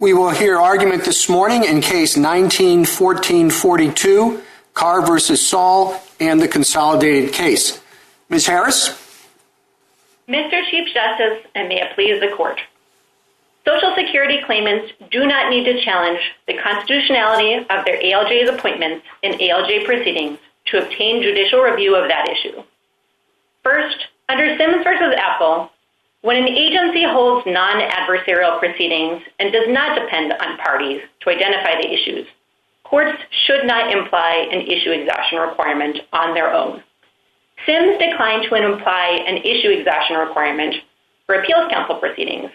We will hear argument this morning in case 19-1442, Carr versus Saul, and the consolidated case. Ms. Harris? Mr. Chief Justice, and may it please the Court. Social Security claimants do not need to challenge the constitutionality of their ALJ's appointments in ALJ proceedings to obtain judicial review of that issue. First, under Sims versus Apple, when an agency holds non-adversarial proceedings and does not depend on parties to identify the issues, courts should not imply an issue exhaustion requirement on their own. Sims declined to imply an issue exhaustion requirement for appeals council proceedings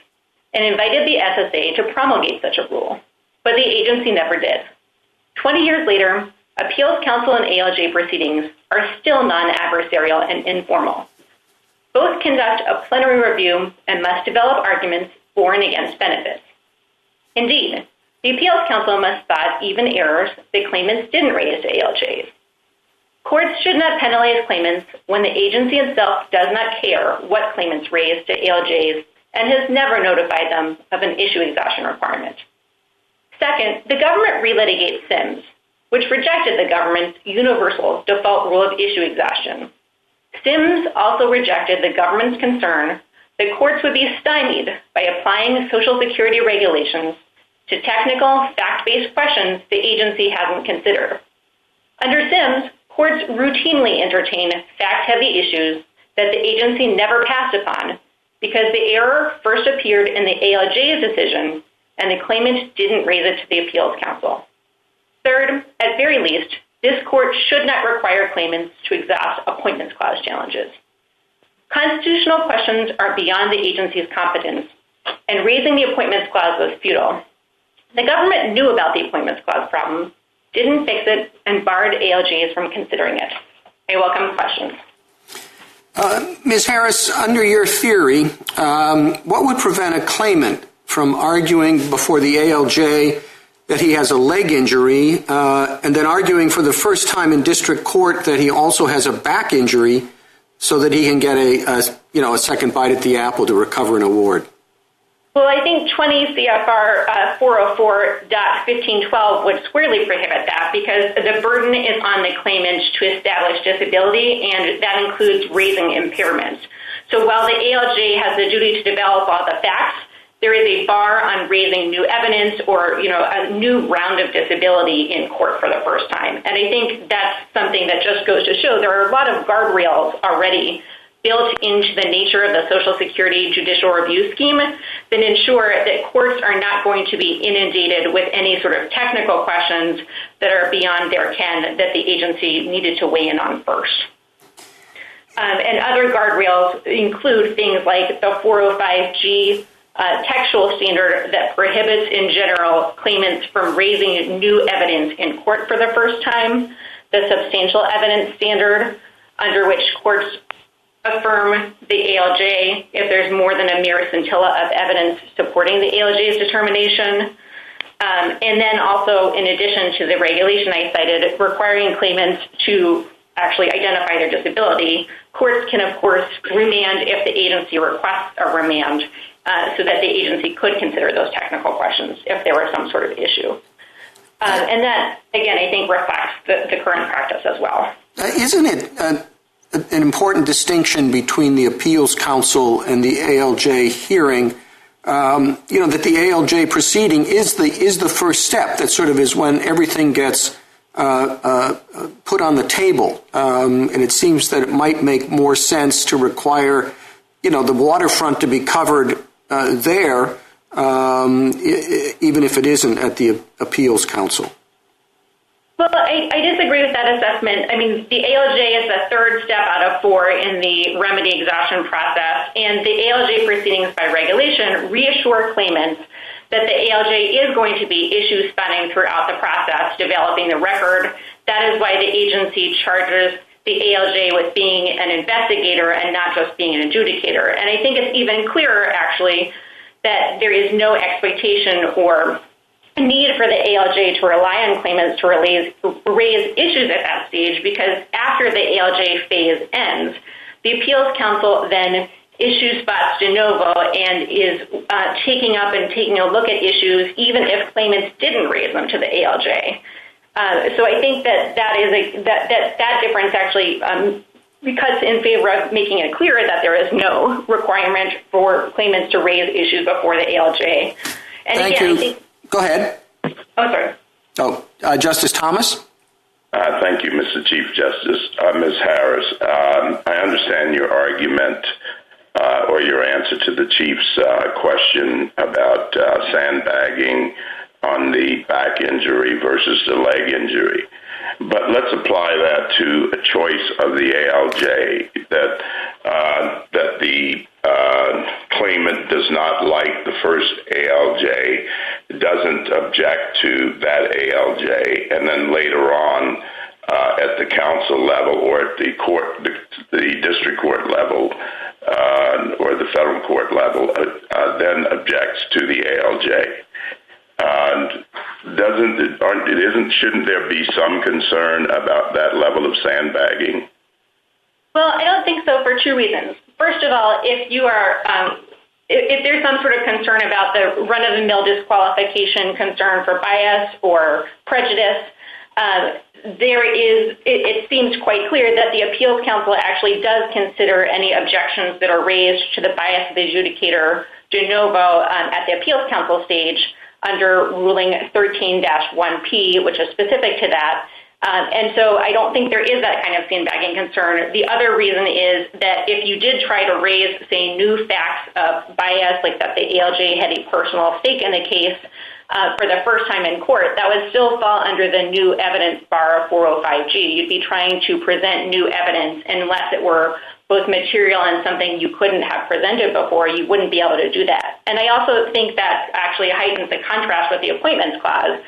and invited the SSA to promulgate such a rule, but the agency never did. 20 years later, appeals council and ALJ proceedings are still non-adversarial and informal. Both conduct a plenary review and must develop arguments for and against benefits. Indeed, the appeals council must spot even errors that claimants didn't raise to ALJs. Courts should not penalize claimants when the agency itself does not care what claimants raise to ALJs and has never notified them of an issue exhaustion requirement. Second, the government relitigates Sims, which rejected the government's universal default rule of issue exhaustion. Sims also rejected the government's concern that courts would be stymied by applying Social Security regulations to technical, fact-based questions the agency hasn't considered. Under Sims, courts routinely entertain fact-heavy issues that the agency never passed upon because the error first appeared in the ALJ's decision and the claimant didn't raise it to the appeals council. Third, at very least, this court should not require claimants to exhaust appointments clause challenges. Constitutional questions are beyond the agency's competence, and raising the appointments clause was futile. The government knew about the appointments clause problem, didn't fix it, and barred ALJs from considering it. I welcome questions. Ms. Harris, under your theory, what would prevent a claimant from arguing before the ALJ that he has a leg injury and then arguing for the first time in district court that he also has a back injury so that he can get a second bite at the apple to recover an award? Well, I think 20 CFR 404.1512 would squarely prohibit that because the burden is on the claimant to establish disability, and that includes raising impairment. So while the ALJ has the duty to develop all the facts, there is a bar on raising new evidence or, a new round of disability in court for the first time. And I think that's something that just goes to show there are a lot of guardrails already built into the nature of the Social Security judicial review scheme that ensure that courts are not going to be inundated with any sort of technical questions that are beyond their ken that the agency needed to weigh in on first. And other guardrails include things like the 405G textual standard that prohibits, in general, claimants from raising new evidence in court for the first time, the substantial evidence standard under which courts affirm the ALJ if there's more than a mere scintilla of evidence supporting the ALJ's determination. And then also, in addition to the regulation I cited, requiring claimants to actually identify their disability, courts can, of course, remand if the agency requests a remand so that the agency could consider those technical questions if there were some sort of issue. And that, again, I think reflects the current practice as well. Isn't it an important distinction between the appeals council and the ALJ hearing, that the ALJ proceeding is the first step. That sort of is when everything gets put on the table. And it seems that it might make more sense to require, the waterfront to be covered there, even if it isn't at the appeals council. Well, I disagree with that assessment. I mean, the ALJ is the third step out of 4 in the remedy exhaustion process, and the ALJ proceedings by regulation reassure claimants that the ALJ is going to be issue spotting throughout the process, developing the record. That is why the agency charges the ALJ with being an investigator and not just being an adjudicator. And I think it's even clearer, actually, that there is no expectation or need for the ALJ to rely on claimants to raise issues at that stage, because after the ALJ phase ends, the appeals council then issue spots de novo and is taking up and taking a look at issues even if claimants didn't raise them to the ALJ. So I think that difference actually because in favor of making it clear that there is no requirement for claimants to raise issues before the ALJ. And Thank you. Go ahead. Oh, sorry. Justice Thomas? Thank you, Mr. Chief Justice. Ms. Harris, I understand your argument or your answer to the Chief's question about sandbagging on the back injury versus the leg injury. But let's apply that to a choice of the ALJ that the claimant does not like the first ALJ, doesn't object to that ALJ, and then later on at the council level or at the court, the district court level or the federal court level, then objects to the ALJ. Shouldn't there be some concern about that level of sandbagging? Well, I don't think so for two reasons. First of all, if you are, if there's some sort of concern about the run-of-the-mill disqualification concern for bias or prejudice, it seems quite clear that the Appeals Council actually does consider any objections that are raised to the bias of the adjudicator de novo at the Appeals Council stage under ruling 13-1P, which is specific to that. And so I don't think there is that kind of sandbagging concern. The other reason is that if you did try to raise, say, new facts of bias, like that the ALJ had a personal stake in the case for the first time in court, that would still fall under the new evidence bar of 405G. You'd be trying to present new evidence unless it were both material and something you couldn't have presented before. You wouldn't be able to do that. And I also think that actually heightens the contrast with the appointments clause.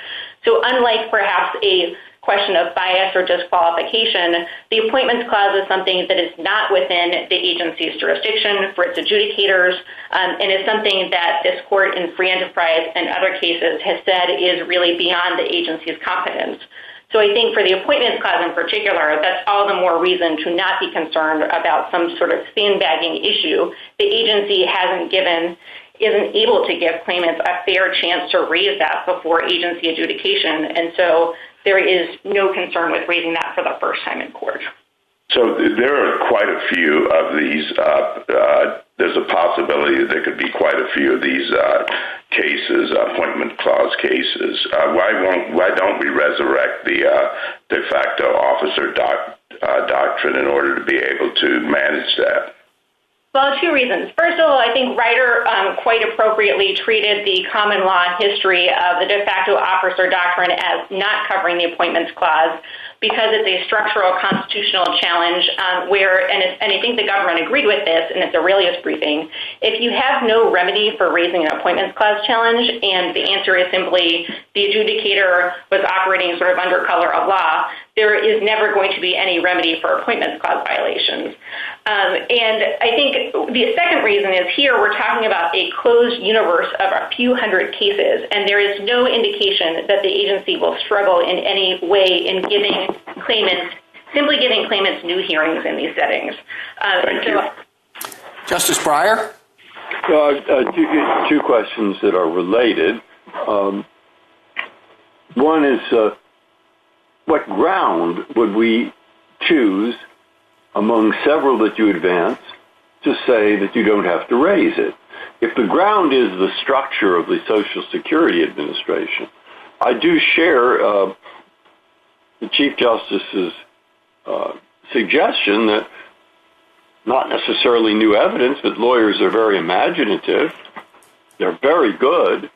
So unlike perhaps a question of bias or disqualification, the appointments clause is something that is not within the agency's jurisdiction for its adjudicators, and is something that this court in Free Enterprise and other cases has said is really beyond the agency's competence. So I think for the appointments clause in particular, that's all the more reason to not be concerned about some sort of sandbagging issue. The agency isn't able to give claimants a fair chance to raise that before agency adjudication, and so there is no concern with raising that for the first time in court. So there are quite a few of these. There's a possibility that there could be quite a few of these cases, appointment clause cases. Why don't we resurrect the de facto officer doctrine in order to be able to manage that? Well, two reasons. First of all, I think Ryder quite appropriately treated the common law history of the de facto officer doctrine as not covering the appointments clause because it's a structural constitutional challenge where, and I think the government agreed with this in its Aurelius briefing, if you have no remedy for raising an appointments clause challenge and the answer is simply the adjudicator was operating sort of under color of law, there is never going to be any remedy for appointments clause violations. And I think the second reason is here we're talking about a closed universe of a few hundred cases, and there is no indication that the agency will struggle in any way in simply giving claimants new hearings in these settings. Thank you. Justice Breyer? Two questions that are related. One is, what ground would we choose among several that you advance to say that you don't have to raise it? If the ground is the structure of the Social Security Administration, I do share the Chief Justice's suggestion that not necessarily new evidence, but lawyers are very imaginative. They're very good.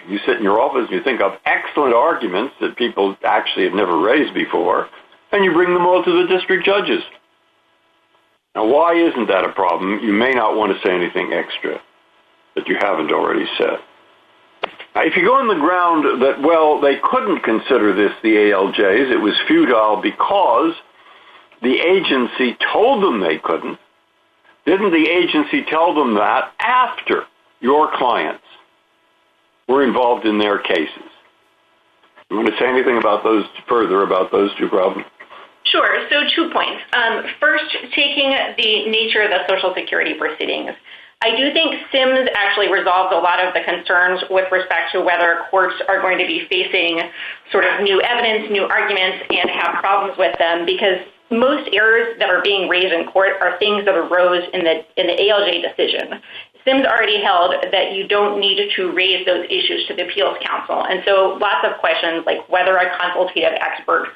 You sit in your office and you think of excellent arguments that people actually have never raised before, and you bring them all to the district judges. Now, why isn't that a problem? You may not want to say anything extra that you haven't already said. Now, if you go on the ground that, well, they couldn't consider this, the ALJs, it was futile because the agency told them they couldn't, didn't the agency tell them that after your clients were involved in their cases? You want to say anything about those further about those two problems? Sure. So 2 points. First, taking the nature of the Social Security proceedings. I do think Sims actually resolves a lot of the concerns with respect to whether courts are going to be facing sort of new evidence, new arguments, and have problems with them, because most errors that are being raised in court are things that arose in the ALJ decision. Sims already held that you don't need to raise those issues to the Appeals Council. And so lots of questions like whether a consultative expert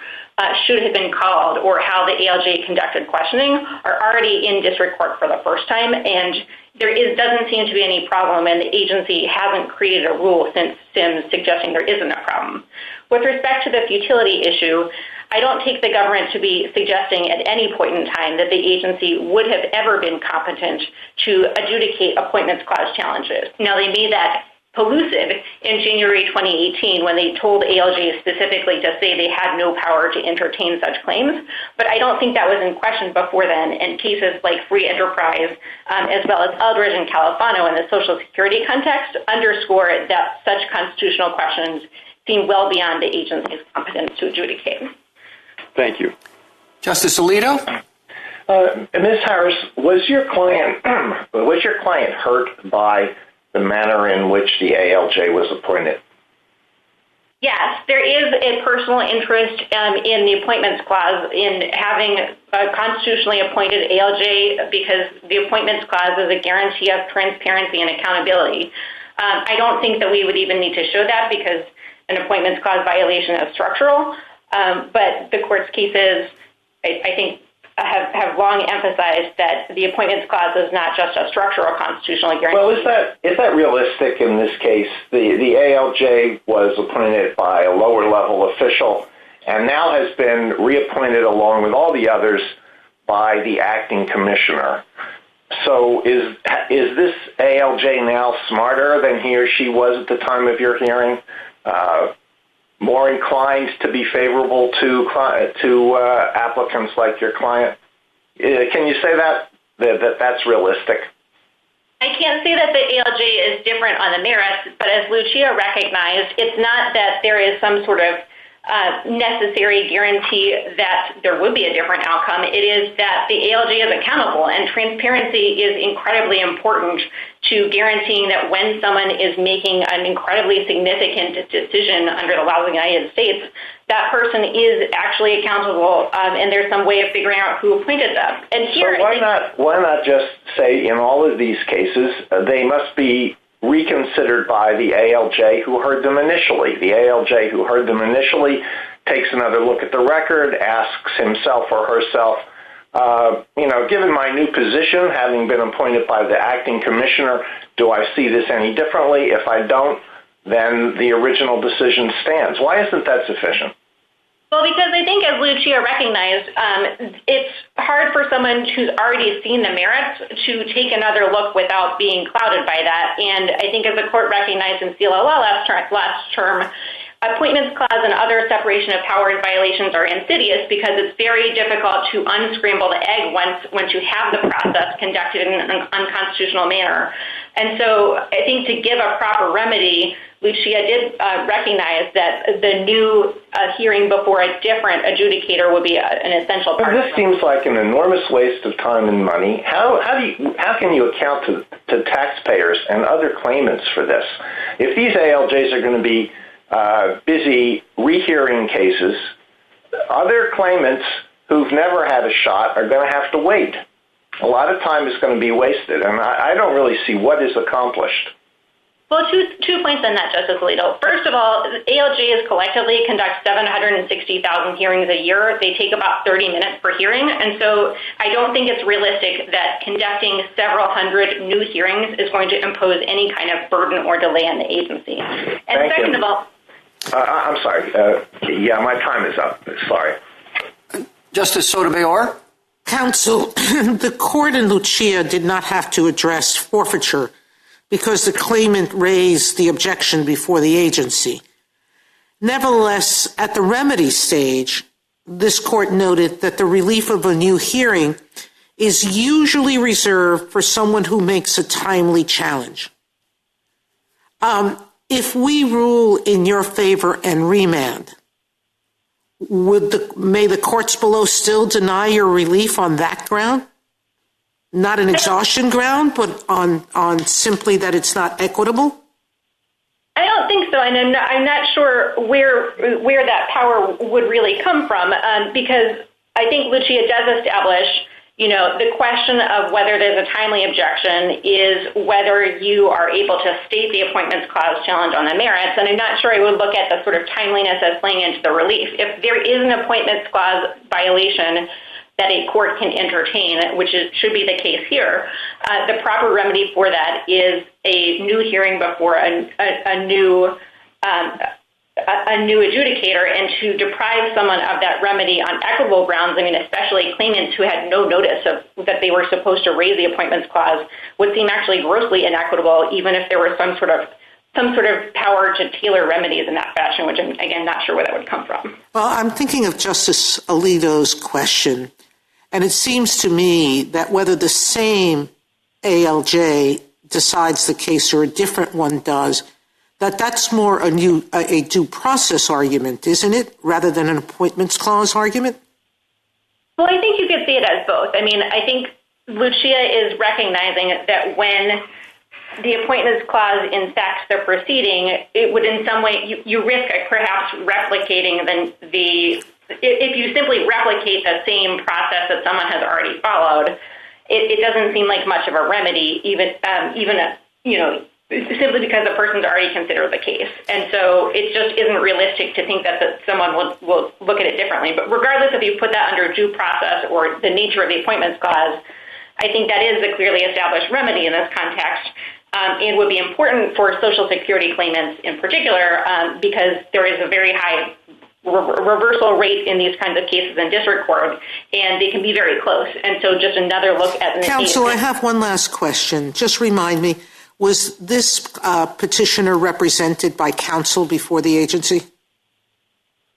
should have been called or how the ALJ conducted questioning are already in district court for the first time. And there doesn't seem to be any problem, and the agency hasn't created a rule since Sims suggesting there isn't a problem. With respect to the futility issue, I don't take the government to be suggesting at any point in time that the agency would have ever been competent to adjudicate appointments clause challenges. Now, they made that pellucid in January 2018 when they told ALJs specifically to say they had no power to entertain such claims, but I don't think that was in question before then, and cases like Free Enterprise, as well as Eldridge and Califano in the Social Security context, underscore that such constitutional questions seem well beyond the agency's competence to adjudicate. Thank you. Justice Alito? Ms. Harris, was your client hurt by the manner in which the ALJ was appointed? Yes, there is a personal interest in the appointments clause in having a constitutionally appointed ALJ because the appointments clause is a guarantee of transparency and accountability. I don't think that we would even need to show that because an appointments clause violation is structural, but the court's cases, I think, have long emphasized that the appointments clause is not just a structural constitutional guarantee. Well, is that realistic in this case? The ALJ was appointed by a lower level official and now has been reappointed along with all the others by the acting commissioner. So is this ALJ now smarter than he or she was at the time of your hearing? More inclined to be favorable to applicants like your client? Can you say that's realistic? I can't say that the ALJ is different on the merits, but as Lucia recognized, it's not that there is some sort of necessary guarantee that there would be a different outcome. It is that the ALJ is accountable, and transparency is incredibly important to guaranteeing that when someone is making an incredibly significant decision under the laws of the United States, that person is actually accountable, and there's some way of figuring out who appointed them. And here, so why not just say in all of these cases they must be reconsidered by the ALJ who heard them initially? The ALJ who heard them initially takes another look at the record, asks himself or herself, given my new position, having been appointed by the acting commissioner, do I see this any differently? If I don't, then the original decision stands. Why isn't that sufficient? Well, because I think, as Lucia recognized, it's hard for someone who's already seen the merits to take another look without being clouded by that. And I think, as the court recognized in CLOL last term, appointments clause and other separation of powers violations are insidious because it's very difficult to unscramble the egg once you have the process conducted in an unconstitutional manner. And so I think to give a proper remedy, Lucia did recognize that the new hearing before a different adjudicator would be an essential part. This seems like an enormous waste of time and money. How can you account to taxpayers and other claimants for this? If these ALJs are going to be busy rehearing cases, other claimants who've never had a shot are going to have to wait. A lot of time is going to be wasted, and I don't really see what is accomplished. Well, two points on that, Justice Alito. First of all, ALJs collectively conduct 760,000 hearings a year. They take about 30 minutes per hearing, and so I don't think it's realistic that conducting several hundred new hearings is going to impose any kind of burden or delay on the agency. And Thank second you. of all... I'm sorry. My time is up. Sorry. Justice Sotomayor? Counsel, the court in Lucia did not have to address forfeiture because the claimant raised the objection before the agency. Nevertheless, at the remedy stage, this court noted that the relief of a new hearing is usually reserved for someone who makes a timely challenge. If we rule in your favor and remand, may the courts below still deny your relief on that ground? Not an exhaustion ground, but on simply that it's not equitable? I don't think so, and I'm not sure where that power would really come from, because I think Lucia does establish, the question of whether there's a timely objection is whether you are able to state the appointments clause challenge on the merits, and I'm not sure I would look at the sort of timeliness as playing into the relief. If there is an appointments clause violation that a court can entertain, which should be the case here, the proper remedy for that is a new hearing before a new adjudicator, and to deprive someone of that remedy on equitable grounds, especially claimants who had no notice of that they were supposed to raise the appointments clause, would seem actually grossly inequitable, even if there was some sort of power to tailor remedies in that fashion, which I'm, again, not sure where that would come from. Well, I'm thinking of Justice Alito's question, and it seems to me that whether the same ALJ decides the case or a different one does, that's more a due process argument, isn't it, rather than an appointments clause argument? Well, I think you could see it as both. I think Lucia is recognizing that when the appointments clause infects the proceeding, it would in some way, you risk perhaps replicating if you simply replicate the same process that someone has already followed, it doesn't seem like much of a remedy, even simply because the person's already considered the case. And so it just isn't realistic to think that someone will look at it differently. But regardless if you put that under due process or the nature of the appointments clause, I think that is a clearly established remedy in this context. It would be important for Social Security claimants in particular, because there is a very high reversal rate in these kinds of cases in district court, and they can be very close. And so just another look at... Counsel, I have one last question. Just remind me, was this petitioner represented by counsel before the agency?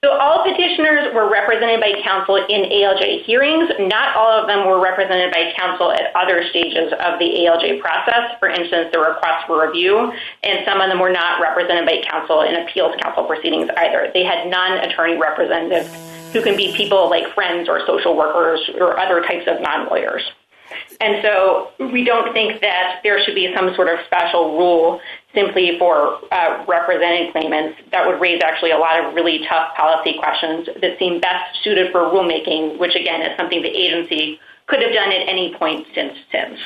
So all petitioners were represented by counsel in ALJ hearings. Not all of them were represented by counsel at other stages of the ALJ process. For instance, the request for review, and some of them were not represented by counsel in appeals counsel proceedings either. They had non-attorney representatives who can be people like friends or social workers or other types of non-lawyers. And so we don't think that there should be some sort of special rule simply for represented claimants. That would raise actually a lot of really tough policy questions that seem best suited for rulemaking, which again is something the agency could have done at any point since Sims.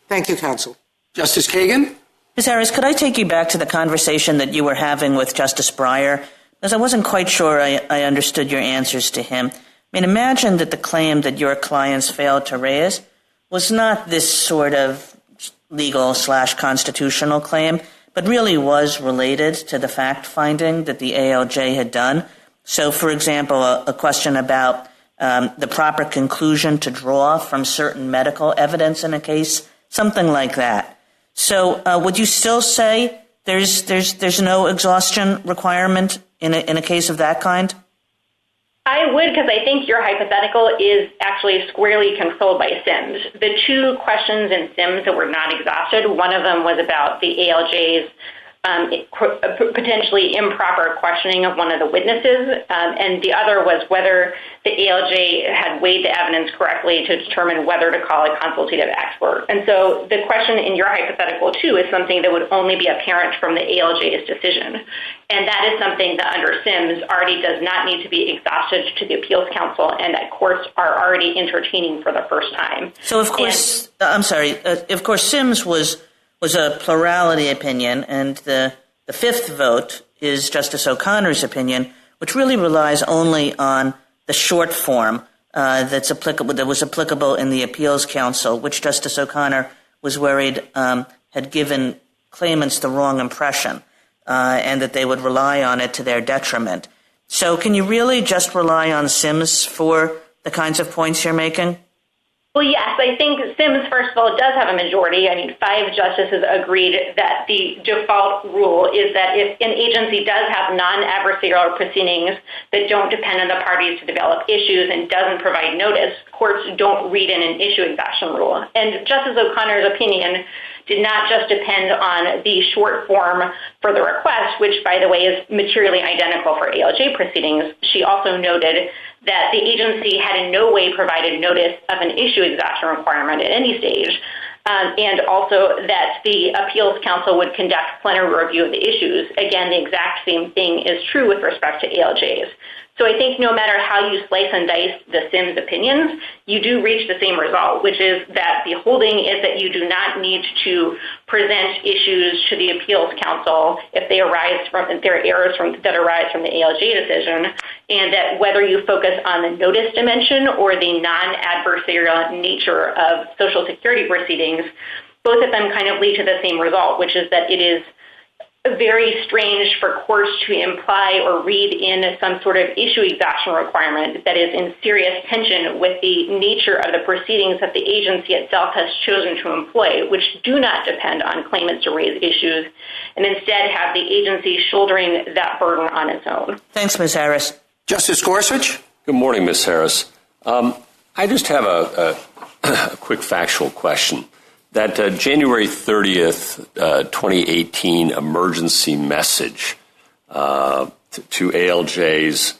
Thank you, counsel. Justice Kagan? Ms. Harris, could I take you back to the conversation that you were having with Justice Breyer? Because I wasn't quite sure I understood your answers to him. Imagine that the claim that your clients failed to raise was not this sort of legal/constitutional claim, but really was related to the fact-finding that the ALJ had done. So, for example, a question about the proper conclusion to draw from certain medical evidence in a case, something like that. So would you still say there's no exhaustion requirement in a case of that kind? I would, because I think your hypothetical is actually squarely controlled by Sims. The two questions in Sims that were not exhausted, one of them was about the ALJ's potentially improper questioning of one of the witnesses, and the other was whether the ALJ had weighed the evidence correctly to determine whether to call a consultative expert. And so the question in your hypothetical, too, is something that would only be apparent from the ALJ's decision. And that is something that under Sims already does not need to be exhausted to the appeals council, and that courts are already entertaining for the first time. So, of course, of course, Sims was a plurality opinion, and the fifth vote is Justice O'Connor's opinion, which really relies only on the short form that was applicable in the appeals council, which Justice O'Connor was worried had given claimants the wrong impression, and that they would rely on it to their detriment. So can you really just rely on Sims for the kinds of points you're making? Well, yes, I think Sims, first of all, does have a majority. I mean, 5 justices agreed that the default rule is that if an agency does have non-adversarial proceedings that don't depend on the parties to develop issues and doesn't provide notice, courts don't read in an issue exhaustion rule. And Justice O'Connor's opinion did not just depend on the short form for the request, which, by the way, is materially identical for ALJ proceedings. She also noted that the agency had in no way provided notice of an issue exhaustion requirement at any stage, and also that the appeals council would conduct plenary review of the issues. Again, the exact same thing is true with respect to ALJs. So I think no matter how you slice and dice the Sims opinions, you do reach the same result, which is that the holding is that you do not need to present issues to the appeals council if they arise from their errors that arise from the ALJ decision, and that whether you focus on the notice dimension or the non-adversarial nature of Social Security proceedings, both of them kind of lead to the same result, which is that it is very strange for courts to imply or read in some sort of issue exhaustion requirement that is in serious tension with the nature of the proceedings that the agency itself has chosen to employ, which do not depend on claimants to raise issues, and instead have the agency shouldering that burden on its own. Thanks, Ms. Harris. Justice Gorsuch? Good morning, Ms. Harris. I just have a quick factual question. That January 30th, 2018 emergency message to ALJs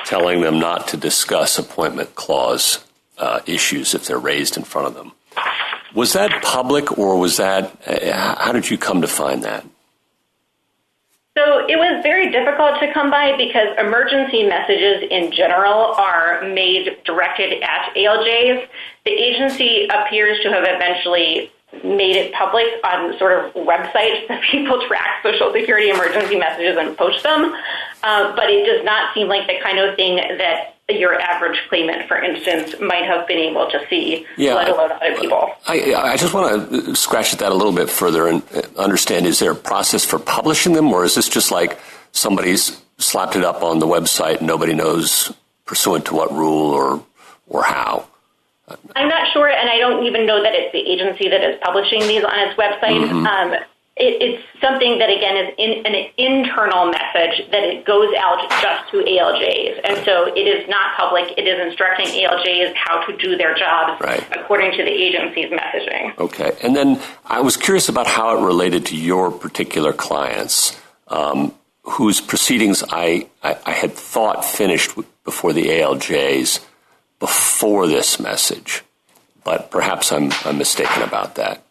telling them not to discuss appointment clause issues if they're raised in front of them. Was that public, or was that, how did you come to find that? So it was very difficult to come by because emergency messages in general are directed at ALJs. The agency appears to have eventually made it public on sort of websites that people track Social Security emergency messages and post them, but it does not seem like the kind of thing that your average claimant, for instance, might have been able to see, let alone other people. I just want to scratch at that a little bit further and understand, is there a process for publishing them, or is this just like somebody's slapped it up on the website and nobody knows pursuant to what rule or how? I'm not sure, and I don't even know that it's the agency that is publishing these on its website. Mm-hmm. It's something that, again, is an internal message that it goes out just to ALJs. And so it is not public. It is instructing ALJs how to do their jobs according to the agency's messaging. Okay. And then I was curious about how it related to your particular clients, whose proceedings I had thought finished before the ALJs before this message. But perhaps I'm mistaken about that.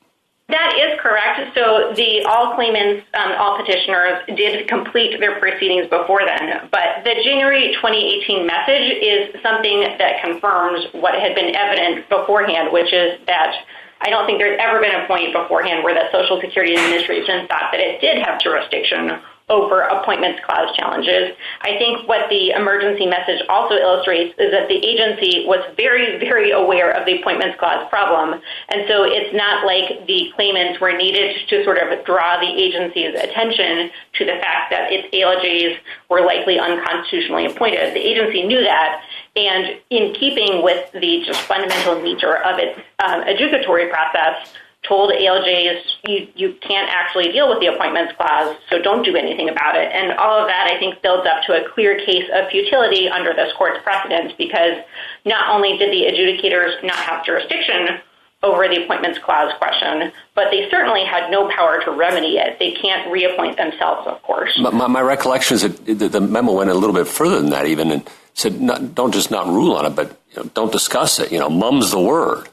That is correct. So all claimants, all petitioners did complete their proceedings before then. But the January 2018 message is something that confirms what had been evident beforehand, which is that I don't think there's ever been a point beforehand where the Social Security Administration thought that it did have jurisdiction over appointments clause challenges. I think what the emergency message also illustrates is that the agency was very, very aware of the appointments clause problem. And so it's not like the claimants were needed to sort of draw the agency's attention to the fact that its ALJs were likely unconstitutionally appointed. The agency knew that. And in keeping with the just fundamental nature of its adjudicatory process, told ALJs, you can't actually deal with the appointments clause, so don't do anything about it. And all of that, I think, builds up to a clear case of futility under this court's precedent, because not only did the adjudicators not have jurisdiction over the appointments clause question, but they certainly had no power to remedy it. They can't reappoint themselves, of course. My recollection is that the memo went a little bit further than that even, and said don't just not rule on it, but don't discuss it. Mum's the word.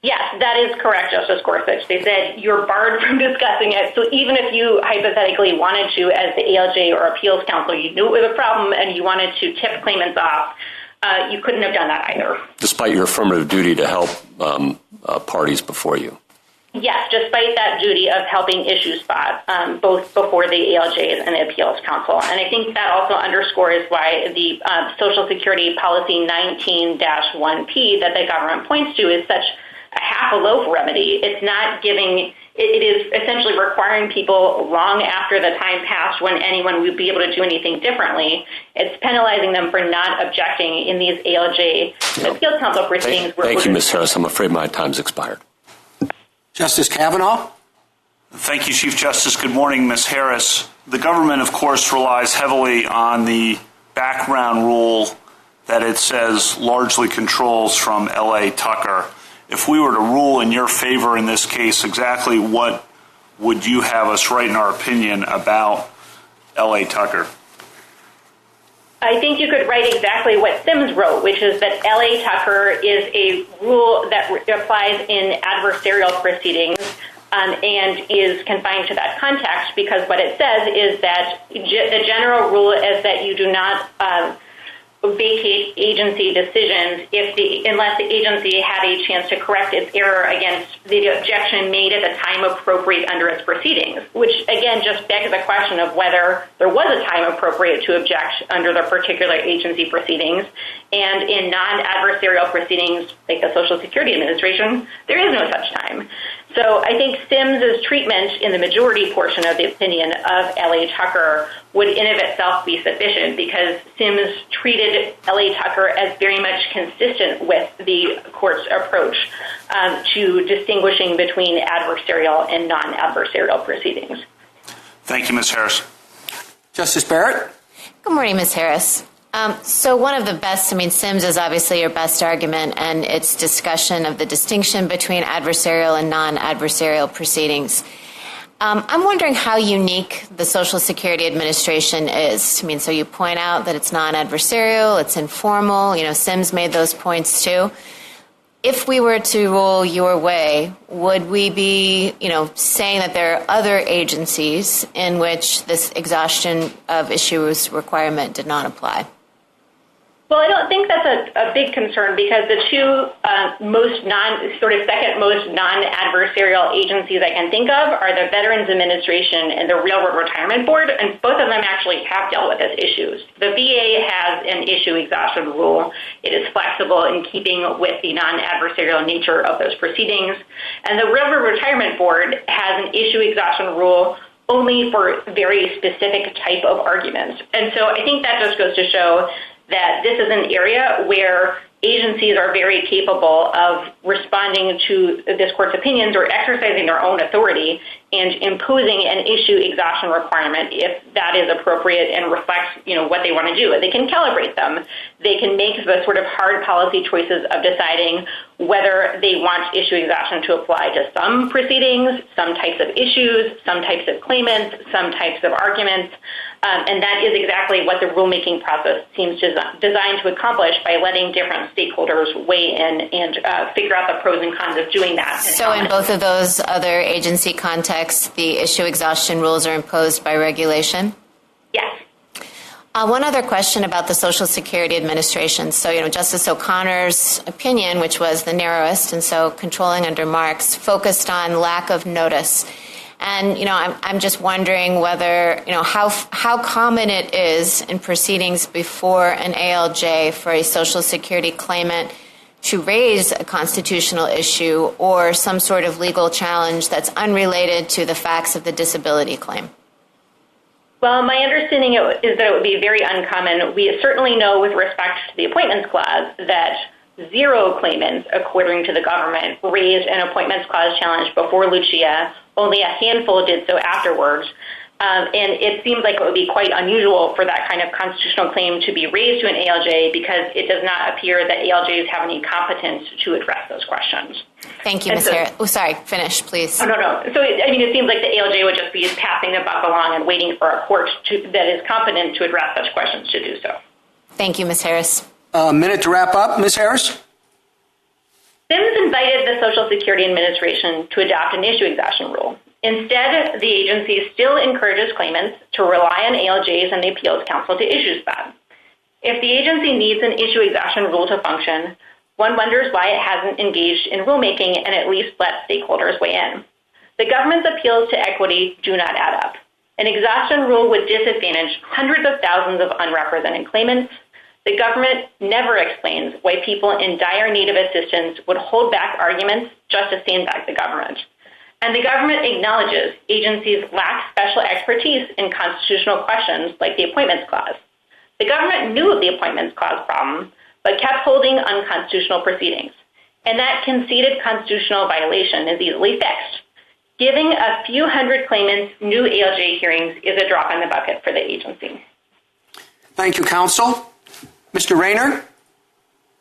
Yes, that is correct, Justice Gorsuch. They said you're barred from discussing it. So even if you hypothetically wanted to, as the ALJ or appeals counsel, you knew it was a problem and you wanted to tip claimants off, you couldn't have done that either. Despite your affirmative duty to help parties before you. Yes, despite that duty of helping issue spot, both before the ALJs and the appeals counsel. And I think that also underscores why the Social Security Policy 19-1P that the government points to is such a half a loaf remedy. It's not giving it is essentially requiring people long after the time passed when anyone would be able to do anything differently. It's penalizing them for not objecting in these ALJ appeals council proceedings. Thank you, Ms. Harris. I'm afraid my time's expired. Justice Kavanaugh? Thank you, Chief Justice. Good morning, Ms. Harris. The government, of course, relies heavily on the background rule that it says largely controls from L.A. Tucker. If we were to rule in your favor in this case, exactly what would you have us write in our opinion about L.A. Tucker? I think you could write exactly what Sims wrote, which is that L.A. Tucker is a rule that applies in adversarial proceedings and is confined to that context, because what it says is that the general rule is that you do not vacate agency decisions unless the agency had a chance to correct its error against the objection made at the time appropriate under its proceedings, which again just begs the question of whether there was a time appropriate to object under the particular agency proceedings. And in non-adversarial proceedings like the Social Security Administration, there is no such time. So I think Sims's treatment in the majority portion of the opinion of L.A. Tucker would in of itself be sufficient, because Sims treated L.A. Tucker as very much consistent with the court's approach to distinguishing between adversarial and non-adversarial proceedings. Thank you, Ms. Harris. Justice Barrett? Good morning, Ms. Harris. So one of the best, Sims is obviously your best argument, and its discussion of the distinction between adversarial and non-adversarial proceedings. I'm wondering how unique the Social Security Administration is. So you point out that it's non-adversarial, it's informal, Sims made those points too. If we were to rule your way, would we be, saying that there are other agencies in which this exhaustion of issues requirement did not apply? Well, I don't think that's a big concern, because the two second most non-adversarial agencies I can think of are the Veterans Administration and the Railroad Retirement Board, and both of them actually have dealt with these issues. The VA has an issue exhaustion rule. It is flexible in keeping with the non-adversarial nature of those proceedings. And the Railroad Retirement Board has an issue exhaustion rule only for very specific type of arguments. And so I think that just goes to show that this is an area where agencies are very capable of responding to this court's opinions or exercising their own authority and imposing an issue exhaustion requirement if that is appropriate and reflects, what they want to do. They can calibrate them. They can make the sort of hard policy choices of deciding whether they want issue exhaustion to apply to some proceedings, some types of issues, some types of claimants, some types of arguments. And that is exactly what the rulemaking process seems designed to accomplish by letting different stakeholders weigh in and figure out the pros and cons of doing that. So in both of those other agency contexts, the issue exhaustion rules are imposed by regulation? Yes. One other question about the Social Security Administration. So, Justice O'Connor's opinion, which was the narrowest, and so controlling under Marx, focused on lack of notice. And, I'm just wondering whether, how common it is in proceedings before an ALJ for a Social Security claimant to raise a constitutional issue or some sort of legal challenge that's unrelated to the facts of the disability claim. Well, my understanding is that it would be very uncommon. We certainly know with respect to the Appointments Clause that 0 claimants, according to the government, raised an Appointments Clause challenge before Lucia. Only a handful did so afterwards. And it seems like it would be quite unusual for that kind of constitutional claim to be raised to an ALJ, because it does not appear that ALJs have any competence to address those questions. Thank you, Ms. Harris. Oh, sorry, finish, please. Oh, no. So, it seems like the ALJ would just be passing the buck along and waiting for a court that is competent to address such questions to do so. Thank you, Ms. Harris. A minute to wrap up, Ms. Harris. Sims invited the Social Security Administration to adopt an issue exhaustion rule. Instead, the agency still encourages claimants to rely on ALJs and the Appeals Council to issue them. If the agency needs an issue exhaustion rule to function, one wonders why it hasn't engaged in rulemaking and at least let stakeholders weigh in. The government's appeals to equity do not add up. An exhaustion rule would disadvantage hundreds of thousands of unrepresented claimants. The government never explains why people in dire need of assistance would hold back arguments just to sandbag the government. and the government acknowledges agencies lack special expertise in constitutional questions like the Appointments Clause. The government knew of the Appointments Clause problem, but kept holding unconstitutional proceedings, and that conceded constitutional violation is easily fixed. Giving a few hundred claimants new ALJ hearings is a drop in the bucket for the agency. Thank you, counsel. Mr. Rayner?